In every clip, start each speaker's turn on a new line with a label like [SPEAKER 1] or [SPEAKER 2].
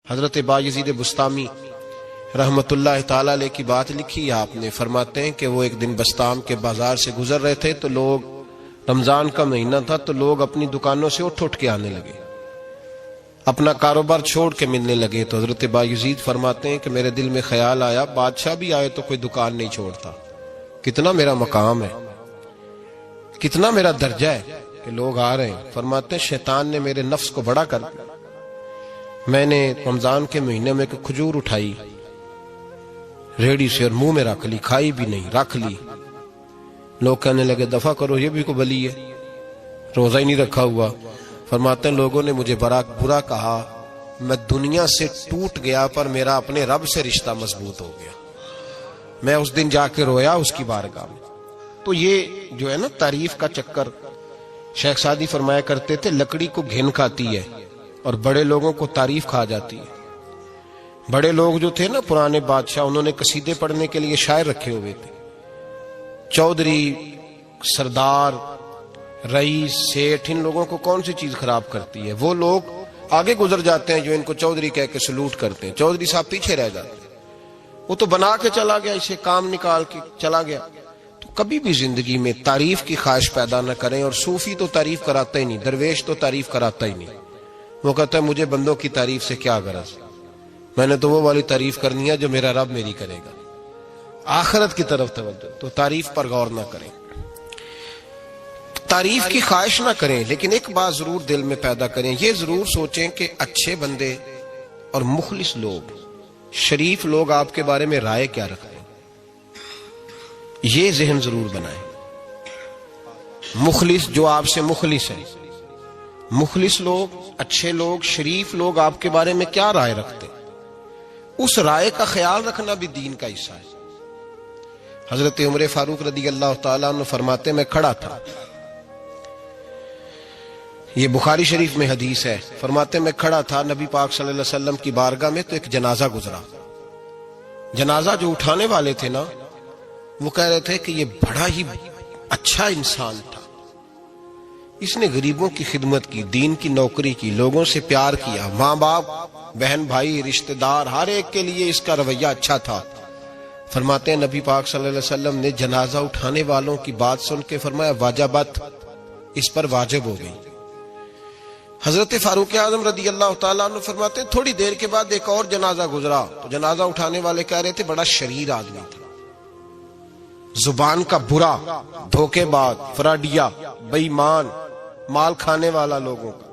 [SPEAKER 1] حضرت بایزید بسطامی رحمت اللہ تعالی علیہ کی بات لکھی آپ نے، فرماتے ہیں کہ وہ ایک دن بسطام کے بازار سے گزر رہے تھے تو لوگ، رمضان کا مہینہ تھا تو لوگ اپنی دکانوں سے اٹھ کے آنے لگے، اپنا کاروبار چھوڑ کے ملنے لگے۔ تو حضرت بایزید فرماتے ہیں کہ میرے دل میں خیال آیا بادشاہ بھی آئے تو کوئی دکان نہیں چھوڑتا، کتنا میرا مقام ہے، کتنا میرا درجہ ہے کہ لوگ آ رہے ہیں۔ فرماتے ہیں شیطان نے میرے نفس کو بڑا کر دیا، میں نے رمضان کے مہینے میں ایک کھجور اٹھائی ریڑی سے اور منہ میں رکھ لی، کھائی بھی نہیں، رکھ لی۔ لوگ کہنے لگے دفع کرو، یہ بھی کو بلی ہے، روزہ ہی نہیں رکھا ہوا۔ فرماتے ہیں لوگوں نے مجھے برا کہا، میں دنیا سے ٹوٹ گیا پر میرا اپنے رب سے رشتہ مضبوط ہو گیا۔ میں اس دن جا کے رویا اس کی بارگاہ میں۔ تو یہ جو ہے نا تعریف کا چکر، شیخ سعدی فرمایا کرتے تھے لکڑی کو گھن کھاتی ہے اور بڑے لوگوں کو تعریف کھا جاتی ہے۔ بڑے لوگ جو تھے نا پرانے بادشاہ، انہوں نے قصیدے پڑھنے کے لیے شاعر رکھے ہوئے تھے، چودھری، سردار، رئیس، سیٹھ، ان لوگوں کو کون سی چیز خراب کرتی ہے؟ وہ لوگ آگے گزر جاتے ہیں جو ان کو چودھری کہہ کے سلوٹ کرتے ہیں، چودھری صاحب پیچھے رہ جاتے ہیں، وہ تو بنا کے چلا گیا، اسے کام نکال کے چلا گیا۔ تو کبھی بھی زندگی میں تعریف کی خواہش پیدا نہ کریں، اور صوفی تو تعریف کراتا ہی نہیں، درویش تو تعریف کراتا ہی نہیں۔ وہ کہتا ہے مجھے بندوں کی تعریف سے کیا غرض، میں نے تو وہ والی تعریف کرنی ہے جو میرا رب میری کرے گا۔ آخرت کی طرف توجہ، تو تعریف پر غور نہ کریں، تعریف کی خواہش نہ کریں، لیکن ایک بات ضرور دل میں پیدا کریں، یہ ضرور سوچیں کہ اچھے بندے اور مخلص لوگ، شریف لوگ آپ کے بارے میں رائے کیا رکھتے ہیں، یہ ذہن ضرور بنائیں۔ مخلص جو آپ سے مخلص ہے، مخلص لوگ، اچھے لوگ، شریف لوگ آپ کے بارے میں کیا رائے رکھتے ہیں، اس رائے کا خیال رکھنا بھی دین کا حصہ ہے۔ حضرت عمر فاروق رضی اللہ تعالیٰ عنہ فرماتے میں کھڑا تھا، یہ بخاری شریف میں حدیث ہے، فرماتے میں کھڑا تھا نبی پاک صلی اللہ علیہ وسلم کی بارگاہ میں تو ایک جنازہ گزرا۔ جنازہ جو اٹھانے والے تھے نا، وہ کہہ رہے تھے کہ یہ بڑا ہی اچھا انسان تھا، اس نے غریبوں کی خدمت کی، دین کی نوکری کی، لوگوں سے پیار کیا، ماں باپ، بہن بھائی، رشتہ دار، ہر ایک کے لیے اس کا رویہ اچھا تھا۔ فرماتے ہیں نبی پاک صلی اللہ علیہ وسلم نے جنازہ اٹھانے والوں کی بات سن کے فرمایا واجبت، اس پر واجب ہو گئی۔ حضرت فاروق اعظم رضی اللہ تعالیٰ عنہ فرماتے ہیں تھوڑی دیر کے بعد ایک اور جنازہ گزرا، تو جنازہ اٹھانے والے کہہ رہے تھے بڑا شریر آدمی تھا، زبان کا برا، دھوکے باز، فراڈیا، بے ایمان، مال کھانے والا لوگوں کا،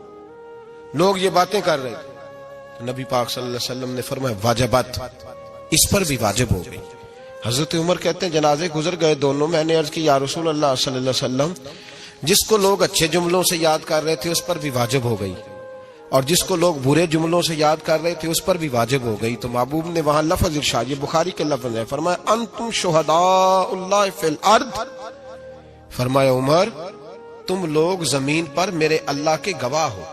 [SPEAKER 1] لوگ یہ باتیں کر رہے تھے۔ نبی پاک صلی اللہ علیہ وسلم نے فرمایا واجبت، اس پر بھی واجب ہو گئی۔ حضرت عمر کہتے ہیں جنازے گزر گئے دونوں، میں نے عرض کی یا رسول اللہ صلی اللہ علیہ وسلم، جس کو لوگ اچھے جملوں سے یاد کر رہے تھے اس پر بھی واجب ہو گئی، اور جس کو لوگ برے جملوں سے یاد کر رہے تھے اس پر بھی واجب ہو گئی۔ تو محبوب نے وہاں لفظ ارشاد، یہ بخاری کے لفظ ہے، فرمایا انتم شہداء اللہ فی الارض، فرمایا عمر تم لوگ زمین پر میرے اللہ کے گواہ ہو،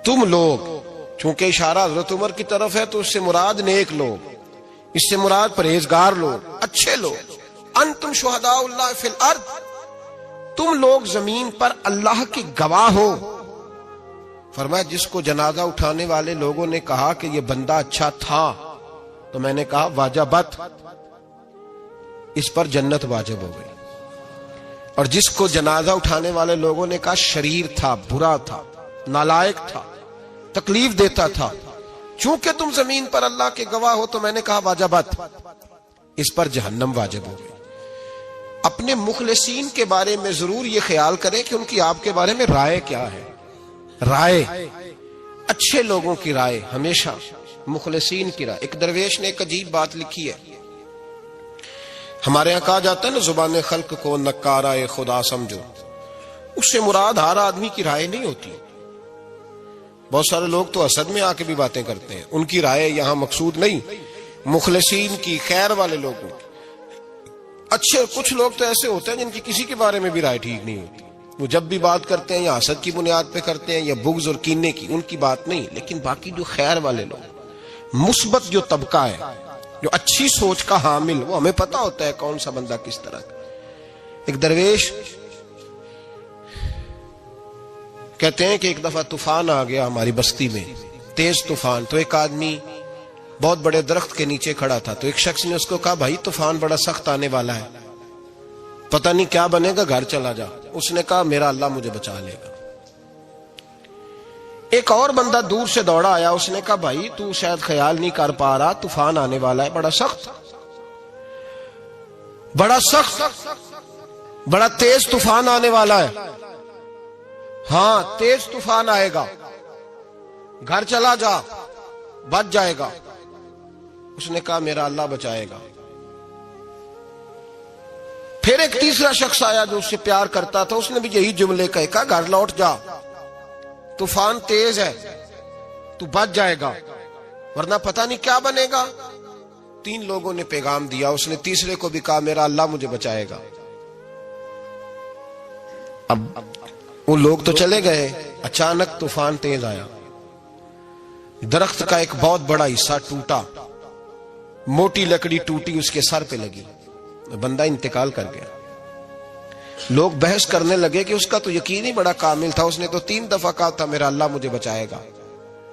[SPEAKER 1] تم لوگ، چونکہ اشارہ حضرت عمر کی طرف ہے تو اس سے مراد نیک لوگ، اس سے مراد پرہیزگار لوگ، اچھے لوگ۔ انتم شہداء اللہ فی الارض، تم لوگ زمین پر اللہ کے گواہ ہو۔ فرمایا جس کو جنازہ اٹھانے والے لوگوں نے کہا کہ یہ بندہ اچھا تھا، تو میں نے کہا واجبت، اس پر جنت واجب ہو گئی، اور جس کو جنازہ اٹھانے والے لوگوں نے کہا شریر تھا، برا تھا، نالائق تھا، تکلیف دیتا تھا، چونکہ تم زمین پر اللہ کے گواہ ہو، تو میں نے کہا واجبت، اس پر جہنم واجب ہو گئی۔ اپنے مخلصین کے بارے میں ضرور یہ خیال کریں کہ ان کی آپ کے بارے میں رائے کیا ہے۔ رائے، اچھے لوگوں کی رائے، ہمیشہ مخلصین کی رائے۔ ایک درویش نے ایک عجیب بات لکھی ہے، ہمارے یہاں کہا جاتا ہے نا زبان خلق کو نکارہ خدا سمجھو، اس سے مراد ہر آدمی کی رائے نہیں ہوتی۔ بہت سارے لوگ تو حسد میں آ کے بھی باتیں کرتے ہیں، ان کی رائے یہاں مقصود نہیں، مخلصین کی، خیر والے لوگوں کی۔ اچھے کچھ لوگ تو ایسے ہوتے ہیں جن کی کسی کے بارے میں بھی رائے ٹھیک نہیں ہوتی، وہ جب بھی بات کرتے ہیں یا حسد کی بنیاد پہ کرتے ہیں یا بغض اور کینے کی، ان کی بات نہیں۔ لیکن باقی جو خیر والے لوگ، مثبت جو طبقہ ہے، جو اچھی سوچ کا حامل، وہ ہمیں پتہ ہوتا ہے کون سا بندہ کس طرح کا۔ ایک درویش کہتے ہیں کہ ایک دفعہ طوفان آ گیا ہماری بستی میں، تیز طوفان. تو ایک آدمی بہت بڑے درخت کے نیچے کھڑا تھا, تو ایک شخص نے اس کو کہا بھائی طوفان بڑا سخت آنے والا ہے, پتہ نہیں کیا بنے گا, گھر چلا جا. اس نے کہا میرا اللہ مجھے بچا لے گا. ایک اور بندہ دور سے دوڑا آیا, اس نے کہا بھائی تو شاید خیال نہیں کر پا رہا, طوفان آنے والا ہے بڑا سخت, بڑا تیز طوفان آنے والا ہے. ہاں تیز طوفان آئے گا, گھر چلا جا, بچ جائے گا. اس نے کہا میرا اللہ بچائے گا. پھر ایک تیسرا شخص آیا جو اس سے پیار کرتا تھا, اس نے بھی یہی جملے کہا گھر لوٹ جا, طوفان تیز ہے, تو بچ جائے گا ورنہ پتہ نہیں کیا بنے گا. 3 لوگوں نے پیغام دیا, اس نے تیسرے کو بھی کہا میرا اللہ مجھے بچائے گا. اب وہ لوگ تو چلے گئے, اچانک طوفان تیز آیا, درخت کا ایک بہت بڑا حصہ ٹوٹا, موٹی لکڑی ٹوٹی اس کے سر پہ لگی, بندہ انتقال کر گیا. لوگ بحث کرنے لگے کہ اس کا تو یقین ہی بڑا کامل تھا, اس نے تو 3 دفعہ کہا تھا میرا اللہ مجھے بچائے گا,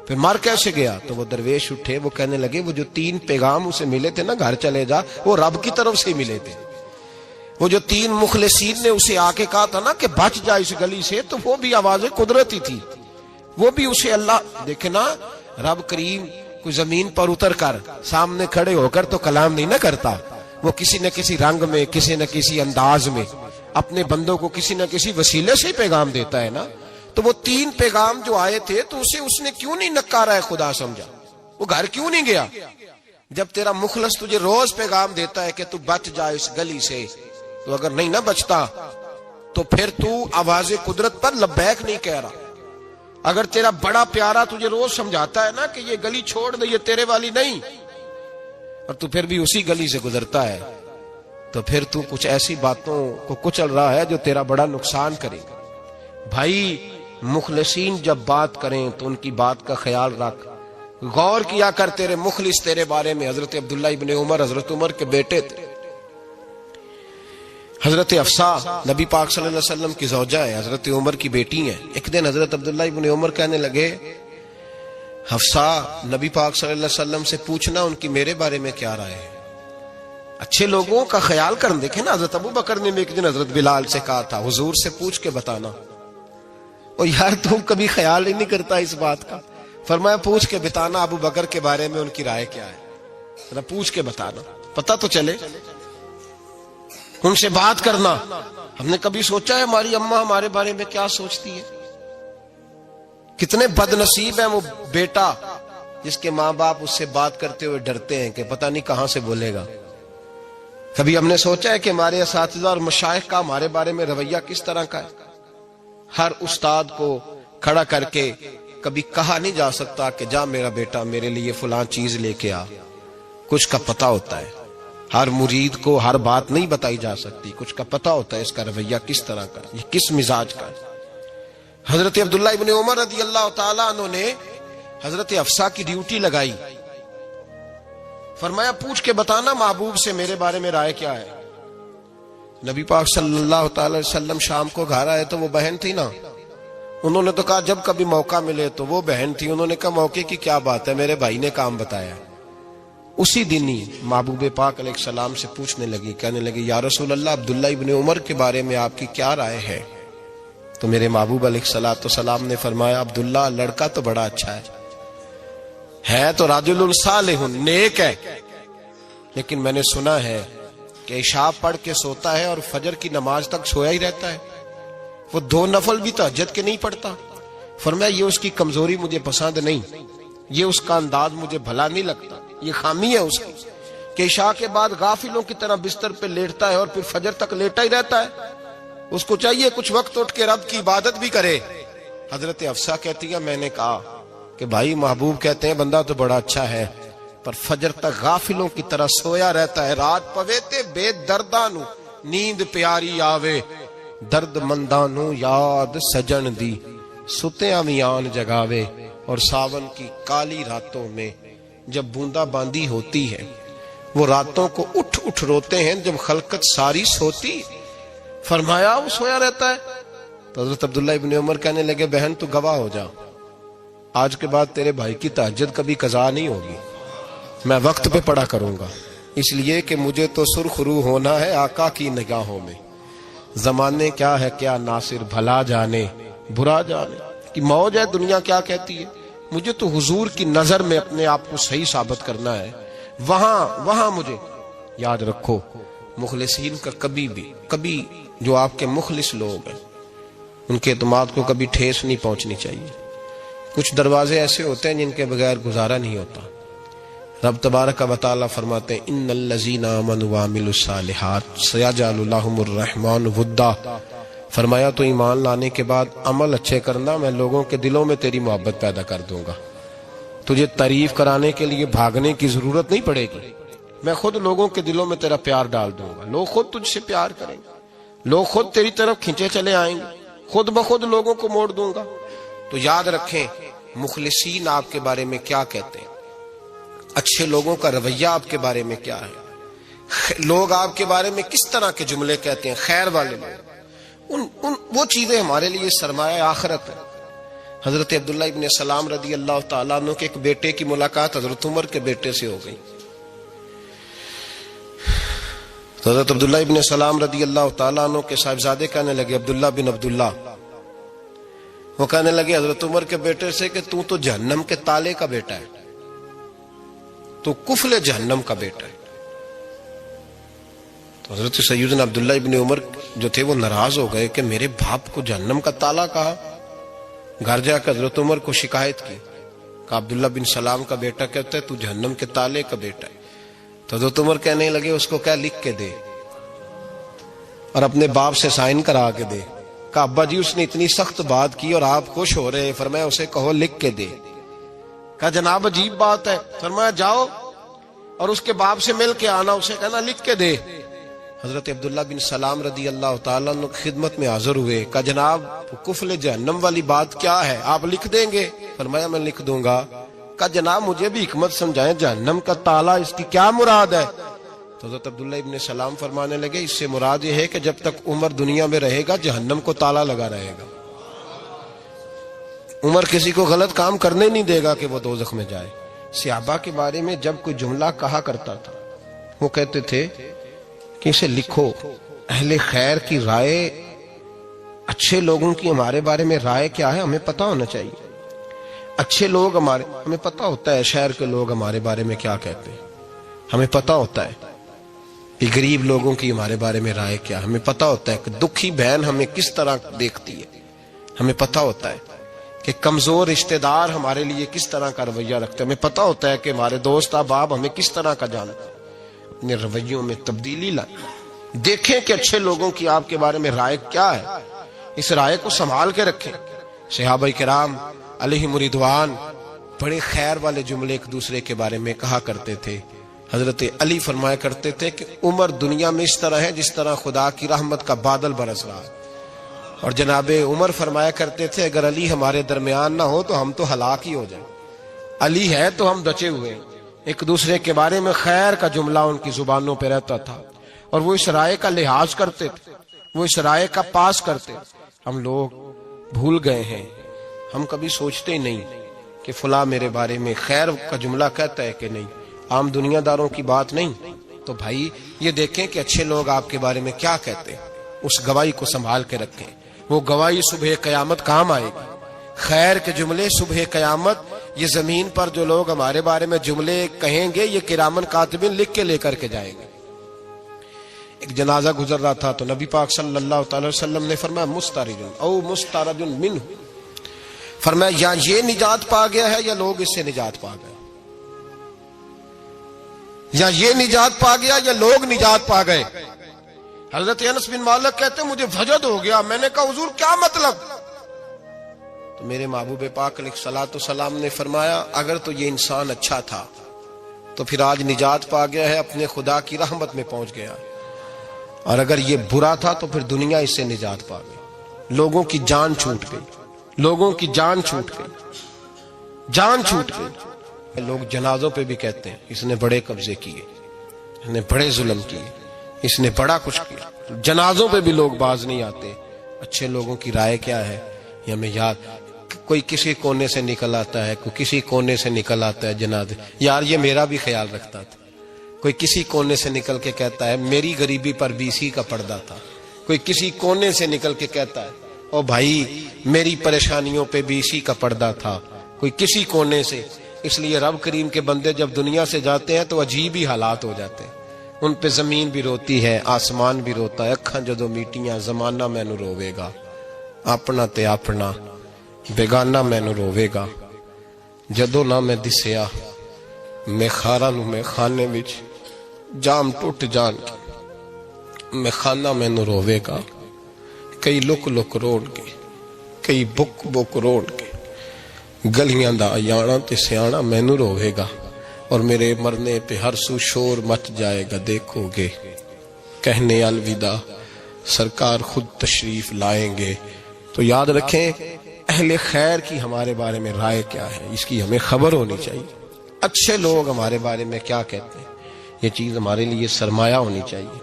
[SPEAKER 1] پھر مر کیسے گیا؟ تو وہ درویش اٹھے, وہ کہنے لگے وہ جو 3 پیغام اسے ملے تھے نا گھر چلے جا, وہ رب کی طرف سے ملے تھے. وہ جو 3 مخلصین نے اسے آ کے کہا تھا نا کہ بچ جا اس گلی سے, تو وہ بھی آواز قدرتی تھی, وہ بھی اسے اللہ. دیکھے نا رب کریم کوئی زمین پر اتر کر سامنے کھڑے ہو کر تو کلام نہیں نہ کرتا, وہ کسی نہ کسی رنگ میں, کسی نہ کسی انداز میں اپنے بندوں کو کسی نہ کسی وسیلے سے پیغام دیتا ہے نا. تو وہ 3 پیغام جو آئے تھے تو اسے اس نے کیوں نہیں نکارا ہے خدا سمجھا, وہ گھر کیوں نہیں گیا؟ جب تیرا مخلص تجھے روز پیغام دیتا ہے کہ تو بچ جا اس گلی سے, تو اگر نہیں نہ بچتا تو پھر تو آواز قدرت پر لبیک نہیں کہہ رہا. اگر تیرا بڑا پیارا تجھے روز سمجھاتا ہے نا کہ یہ گلی چھوڑ دے, یہ تیرے والی نہیں, اور تو پھر بھی اسی گلی سے گزرتا ہے, تو پھر تو کچھ ایسی باتوں کو کچل رہا ہے جو تیرا بڑا نقصان کرے گا. بھائی مخلصین جب بات کریں تو ان کی بات کا خیال رکھ, غور کیا کر. تیرے مخلص تیرے بارے میں حضرت عبداللہ ابن عمر, حضرت عمر کے بیٹے تھے. حضرت حفصہ نبی پاک صلی اللہ علیہ وسلم کی زوجہ ہے, حضرت عمر کی بیٹی ہیں. ایک دن حضرت عبداللہ ابن عمر کہنے لگے حفصہ نبی پاک صلی اللہ علیہ وسلم سے پوچھنا ان کی میرے بارے میں کیا رائے ہے, اچھے لوگوں کا خیال کرنا. دیکھیں نا حضرت ابو بکر نے بھی ایک دن حضرت بلال سے کہا تھا حضور سے پوچھ کے بتانا. اور یار تم کبھی خیال ہی نہیں کرتا اس بات کا. فرمایا پوچھ کے بتانا ابو بکر کے بارے میں ان کی رائے کیا ہے, ذرا پوچھ کے بتانا, پتہ تو چلے. ان سے بات کرنا. ہم نے کبھی سوچا ہے ہماری اماں ہمارے بارے میں کیا سوچتی ہے؟ کتنے بد نصیب ہیں وہ بیٹا جس کے ماں باپ اس سے بات کرتے ہوئے ڈرتے ہیں کہ پتہ نہیں کہاں سے بولے گا. کبھی ہم نے سوچا ہے کہ ہمارے اساتذہ اور مشائخ کا ہمارے بارے میں رویہ کس طرح کا ہے؟ ہر استاد کو کھڑا کر کے کبھی کہا نہیں جا سکتا کہ جا میرا بیٹا میرے لیے فلاں چیز لے کے آ. کچھ کا پتہ ہوتا ہے. ہر مرید کو ہر بات نہیں بتائی جا سکتی, کچھ کا پتہ ہوتا ہے اس کا رویہ کس طرح کا, یہ کس مزاج کا ہے. حضرت عبداللہ ابن عمر رضی اللہ تعالیٰ عنہ نے حضرت حفصہ کی ڈیوٹی لگائی. فرمایا پوچھ کے بتانا محبوب سے میرے بارے میں رائے کیا ہے. نبی پاک صلی اللہ تعالی وسلم شام کو گھر آئے تو وہ بہن تھی نا, انہوں نے تو کہا جب کبھی موقع ملے تو وہ بہن تھی, انہوں نے کہا موقع کی کیا بات ہے, میرے بھائی نے کام بتایا. اسی دن ہی محبوب پاک علیہ السلام سے پوچھنے لگی, کہنے لگی یا رسول اللہ عبداللہ ابن عمر کے بارے میں آپ کی کیا رائے ہے؟ تو میرے محبوب علیہ السلام نے فرمایا عبداللہ لڑکا تو بڑا اچھا ہے تو رجل صالح, نیک ہے, لیکن میں نے سنا ہے کہ عشاء پڑھ کے سوتا ہے اور فجر کی نماز تک سویا ہی رہتا ہے, وہ 2 نفل بھی تہجد کے نہیں پڑھتا. فرمایا یہ اس کی کمزوری مجھے پسند نہیں, یہ اس کا انداز مجھے بھلا نہیں لگتا, یہ خامی ہے اس کی کہ عشاء کے بعد غافلوں کی طرح بستر پہ لیٹتا ہے اور پھر فجر تک لیٹا ہی رہتا ہے. اس کو چاہیے کچھ وقت اٹھ کے رب کی عبادت بھی کرے. حضرت حفصہ کہتی ہے میں نے کہا کہ بھائی محبوب کہتے ہیں بندہ تو بڑا اچھا ہے پر فجر تک غافلوں کی طرح سویا رہتا ہے. رات پوے تے بے دردانو نیند پیاری آوے, درد مندانو یاد سجن دی ستیاں میان جگاوے. اور ساون کی کالی راتوں میں جب بوندا باندی ہوتی ہے وہ راتوں کو اٹھ اٹھ روتے ہیں جب خلقت ساری سوتی. فرمایا وہ سویا رہتا ہے. تو حضرت عبداللہ ابن عمر کہنے لگے بہن تو گواہ ہو جا, آج کے بعد تیرے بھائی کی تہجد کبھی قضا نہیں ہوگی، میں وقت پہ پڑھا کروں گا، اس لیے کہ مجھے تو سرخ رو ہونا ہے آقا کی نگاہوں میں۔ زمانے کیا ہے کیا ناصر، بھلا جانے برا جانے کہ موج ہے دنیا کیا کہتی ہے، مجھے تو حضور کی نظر میں اپنے آپ کو صحیح ثابت کرنا ہے۔ وہاں مجھے یاد رکھو، مخلصین کا کبھی جو آپ کے مخلص لوگ ہیں ان کے اعتماد کو کبھی ٹھیس نہیں پہنچنی چاہیے۔ کچھ دروازے ایسے ہوتے ہیں جن کے بغیر گزارا نہیں ہوتا۔ رب تبارک و تعالی فرماتے ہیں ان الذین آمنوا وعملوا الصالحات سیجعل لهم الرحمن ودا، فرمایا تو ایمان لانے کے بعد عمل اچھے کرنا، میں لوگوں کے دلوں میں تیری محبت پیدا کر دوں گا۔ تجھے تعریف کرانے کے لیے بھاگنے کی ضرورت نہیں پڑے گی، میں خود لوگوں کے دلوں میں تیرا پیار ڈال دوں گا، لوگ خود تجھ سے پیار کریں گے، لوگ خود تیری طرف کھینچے چلے آئیں گے، خود بخود لوگوں کو موڑ دوں گا۔ تو یاد رکھیں مخلصین آپ کے بارے میں کیا کہتے ہیں، اچھے لوگوں کا رویہ آپ کے بارے میں کیا ہے، لوگ آپ کے بارے میں کس طرح کے جملے کہتے ہیں، خیر والے لوگ، وہ چیزیں ہمارے لیے سرمایہ آخرت ہے۔ حضرت عبداللہ ابن سلام رضی اللہ تعالیٰ عنہ کے ایک بیٹے کی ملاقات حضرت عمر کے بیٹے سے ہو گئی۔ تو حضرت عبداللہ ابن سلام رضی اللہ تعالیٰ عنہ کے صاحبزادے کہنے لگے، عبداللہ بن عبداللہ، وہ کہنے لگے حضرت عمر کے بیٹے سے کہ تو جہنم کے تالے کا بیٹا ہے، تو کفل جہنم کا بیٹا ہے۔ تو حضرت سیدنا عبداللہ ابن عمر جو تھے وہ ناراض ہو گئے کہ میرے باپ کو جہنم کا تالا کہا۔ گھر جا کر حضرت عمر کو شکایت کی کہ عبداللہ بن سلام کا بیٹا کہتا ہے تو جہنم کے تالے کا بیٹا ہے۔ تو حضرت عمر کہنے لگے اس کو کیا لکھ کے دے اور اپنے باپ سے سائن کرا کے دے۔ کہ ابا جی اس نے اتنی سخت بات کی اور آپ خوش ہو رہے، فرمایا اسے کہو لکھ کے دے۔ کہا جناب عجیب بات ہے، فرمایا جاؤ اور اس کے باپ سے مل کے آنا، اسے کہنا لکھ کے دے۔ حضرت عبداللہ بن سلام رضی اللہ تعالیٰ عنہ کی خدمت میں حاضر ہوئے، کہا جناب کفل جہنم والی بات کیا ہے، آپ لکھ دیں گے؟ فرمایا میں لکھ دوں گا۔ کہا جناب مجھے بھی حکمت سمجھائیں، جہنم کا تالا اس کی کیا مراد ہے؟ تو حضرت عبداللہ ابن سلام فرمانے لگے اس سے مراد یہ ہے کہ جب تک عمر دنیا میں رہے گا جہنم کو تالا لگا رہے گا، عمر کسی کو غلط کام کرنے نہیں دے گا کہ وہ دوزخ میں جائے۔ صحابہ کے بارے میں جب کوئی جملہ کہا کرتا تھا وہ کہتے تھے کہ اسے لکھو، اہل خیر کی رائے، اچھے لوگوں کی ہمارے بارے میں رائے کیا ہے ہمیں پتہ ہونا چاہیے۔ اچھے لوگ ہمیں پتہ ہوتا ہے شہر کے لوگ ہمارے بارے میں کیا کہتے ہیں، ہمیں پتہ ہوتا ہے کہ غریب لوگوں کی ہمارے بارے میں رائے کیا، ہمیں پتہ ہوتا ہے کہ دکھی بہن ہمیں کس طرح دیکھتی ہے، ہمیں پتہ ہوتا ہے کہ کمزور رشتہ دار ہمارے لیے کس طرح کا رویہ رکھتے ہیں، ہمیں پتہ ہوتا ہے کہ ہمارے دوست احباب ہمیں کس طرح کا جانتے ہیں۔ اپنے رویوں میں تبدیلی لائیں، دیکھیں کہ اچھے لوگوں کی آپ کے بارے میں رائے کیا ہے، اس رائے کو سنبھال کے رکھیں۔ صحابہ کرام علیہم رضوان بڑے خیر والے جملے ایک دوسرے کے بارے میں کہا کرتے تھے۔ حضرت علی فرمایا کرتے تھے کہ عمر دنیا میں اس طرح ہے جس طرح خدا کی رحمت کا بادل برس رہا ہے، اور جناب عمر فرمایا کرتے تھے اگر علی ہمارے درمیان نہ ہو تو ہم تو ہلاک ہی ہو جائیں، علی ہے تو ہم بچے ہوئے ہیں۔ ایک دوسرے کے بارے میں خیر کا جملہ ان کی زبانوں پہ رہتا تھا، اور وہ اس رائے کا لحاظ کرتے تھے، وہ اس رائے کا پاس کرتے۔ ہم لوگ بھول گئے ہیں، ہم کبھی سوچتے ہی نہیں کہ فلاں میرے بارے میں خیر کا جملہ کہتا ہے کہ نہیں، عام دنیا داروں کی بات نہیں۔ تو بھائی یہ دیکھیں کہ اچھے لوگ آپ کے بارے میں کیا کہتے ہیں، اس گواہی کو سنبھال کے رکھیں، وہ گواہی صبح قیامت کام آئے گی۔ خیر کے جملے صبح قیامت، یہ زمین پر جو لوگ ہمارے بارے میں جملے کہیں گے یہ کرامن کاتبین لکھ کے لے کر کے جائیں گے۔ ایک جنازہ گزر رہا تھا تو نبی پاک صلی اللہ تعالی وسلم نے فرمایا مسترج او مسترج منہ، فرمایا یا یہ نجات پا گیا ہے یا لوگ اس سے نجات پا گئے، یا یہ نجات پا گیا یا لوگ نجات پا گئے۔ حضرت انس بن مالک کہتے ہیں مجھے وجد ہو گیا، میں نے کہا حضور کیا مطلب؟ تو میرے محبوب پاک علیہ الصلوۃ والسلام نے فرمایا اگر تو یہ انسان اچھا تھا تو پھر آج نجات پا گیا ہے، اپنے خدا کی رحمت میں پہنچ گیا، اور اگر یہ برا تھا تو پھر دنیا اس سے نجات پا گئی۔ لوگوں کی جان چھوٹ گئی، لوگوں کی جان چھوٹ گئی، جان چھوٹ گئی۔ لوگ جنازوں پہ بھی کہتے ہیں اس نے بڑے قبضے کیے، اس نے بڑے ظلم کیے، اس نے بڑا کچھ کیا، جنازوں پہ بھی لوگ باز نہیں آتے۔ اچھے لوگوں کی رائے کیا ہے یہ ہمیں یاد، کوئی کسی کونے سے نکل آتا ہے، کوئی کسی کونے سے نکل آتا ہے جنازے. یار یہ میرا بھی خیال رکھتا تھا. کوئی کسی کونے سے نکل کے کہتا ہے میری غریبی پر BC کا پردہ تھا. کوئی کسی کونے سے نکل کے کہتا ہے او بھائی میری پریشانیوں پہ BC کا پردہ تھا. کوئی کسی کونے سے. اس لیے رب کریم کے بندے جب دنیا سے جاتے ہیں تو عجیب ہی حالات ہو جاتے ہیں. ان پہ زمین بھی روتی ہے، آسمان بھی روتا ہے. اکھاں جدو میٹیاں زمانہ مینوں روے گا، اپنا تے اپنا بیگانہ مینوں روے گا. جدو نہ میں دسیا میں خاراں نوں میں خانے وچ جام ٹوٹ جان میں خانہ مینوں روے گا. کئی لک لک روڑ کے، کئی بک بک روڑ کے، گلیاں دا ایانا تے سیانا مینوں روے گا. اور میرے مرنے پہ ہر سو شور مچ جائے گا، دیکھو گے کہنے الوداع سرکار خود تشریف لائیں گے. تو یاد رکھیں اہل خیر کی ہمارے بارے میں رائے کیا ہے، اس کی ہمیں خبر ہونی چاہیے. اچھے لوگ ہمارے بارے میں کیا کہتے ہیں، یہ چیز ہمارے لیے سرمایہ ہونی چاہیے.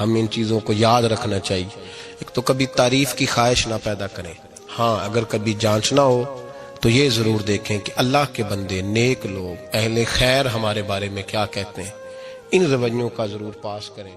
[SPEAKER 1] ہم ان چیزوں کو یاد رکھنا چاہیے. ایک تو کبھی تعریف کی خواہش نہ پیدا کریں. ہاں اگر کبھی جانچنا ہو تو یہ ضرور دیکھیں کہ اللہ کے بندے، نیک لوگ، اہل خیر ہمارے بارے میں کیا کہتے ہیں. ان رویوں کا ضرور پاس کریں.